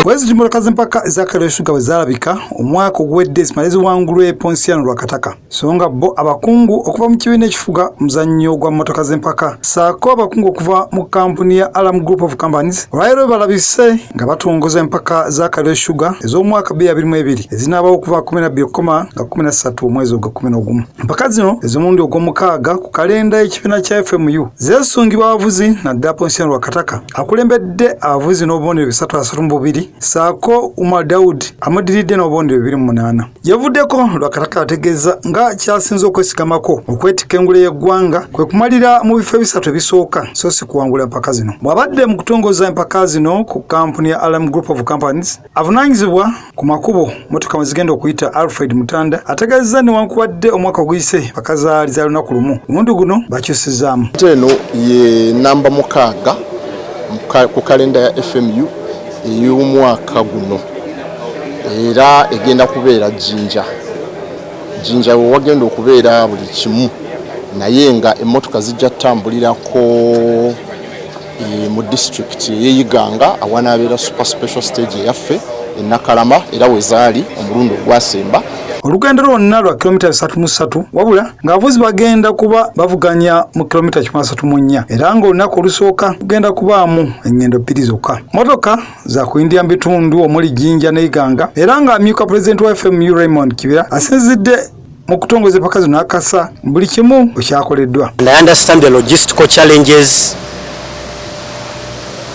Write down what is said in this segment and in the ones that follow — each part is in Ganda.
Wezi mpaka zempaka za Kaliro Sugar wezalabika omwaka ogwedde zimalezi wangulwe Ponsiano Lwakataka songa bo abakungu okuva mu kibiina ekifuga muzannyo gwa mmotoka z'empaka saako abakungu okuva mu kampuni ya Alam Group of Companies olwaleero balabise nga batongoza empaka za Kaliro Sugar ez'omwaka 2022 ezinaabawo okuva 12.13 omwezi ogwa 11. Empaka zino ez'omulundi ogw'omukaaga ku kalenda y'ekibiina kya FMU zeesungibwa abavuzi naddala Ponsiano Lwakataka akulembedde abavuzi n'obubonero 332 saako Umar Daud amudiridde n'obubonero 28. Yavuddeko Lwakataka ategeeza nga kyasinze okwesigamako okwetika engule y'eggwanga kwe kumalira mu bifo ebisatu ebisooka so si kuwangula empaka zino. Bw'abadde mu kutongoza empaka zino ku kampuni ya Alam Group of Companies avunaanyizibwa ku makubo motoka mwezigenda okuyita Alfred Mutanda ategeeza newankubadde omwaka oguyise empaka zaali za lunaku lumu omuntu guno bakyusizaamu. Eno ye namba mukaaga ku kalenda ya FMU ey'omwaka guno era egenda kubeera jinja wagenda okubeera buli kimu naye nga emmotoka zijja tambulirako mu district y'Iganga awanabeera super special stage yaffe enakalama era wezaali omulundi ogwasemba. Olugendo lwonna lwa kilomita 3.3 wabula ng'abavuzi bagenda kuba bavuganya mu kilomita 1.34 era ng'olunaku olusooka kugenda kubaamu engendo 2 zokka. Motoka za kuyindira bitundu omuli Jinja ne Iganga era ng'amyuka President wa FMU Raymond Kibira asinzidde mu kutongoza empaka zino akasa buli kimu ekyakoleddwa. And I understand the logistical challenges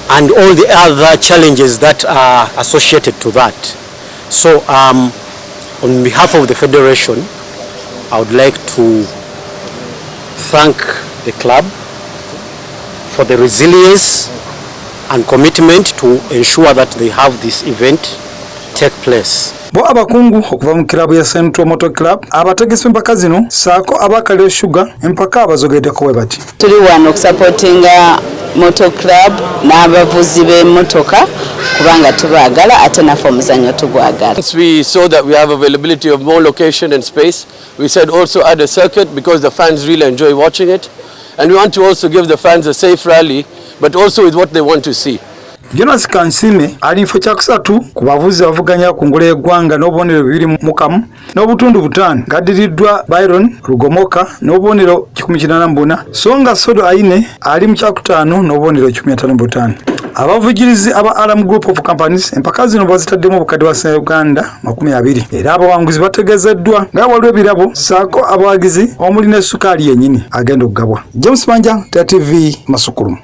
and all the other challenges that are associated to that. So on behalf of the Federation, I would like to thank the club for the resilience and commitment to ensure that they have this event take place. Bo abakungu okuva mu kilabu ya Central Motor Club abategese empaka zino saako aba Kaliro Sugar empaka abazogeddeko bwe bati. Tuli wano okusupportinga Motor Club n'abavuzi b'emmotoka kubanga tubaagala ate naffe omuzannyo tugwagala. Once we saw that we have availability of more location and space, we said also add a circuit because the fans really enjoy watching it, and we want to also give the fans a safe rally but also with what they want to see. Jonas Kansime ali mfo kyakusatu ku bavuzi abavuganya ku ngule y'eggwanga n'obubonero 2 n'obutundu 5 ng'addiriddwa Byron Rugomoka n'obubonero 184 Songa Sodo Aine ali mu kyakutaano n'obubonero 155. Abavugirizi aba Alam Group of Companies empaka zino bazitaddemu obukadde bwa Uganda 20 era abawanguzi bategezeddwa nga waliwo ebirabo saako abawagizi omuli ne ssukaali yennyini agenda okugabwa. James Manja, TV Masukulu.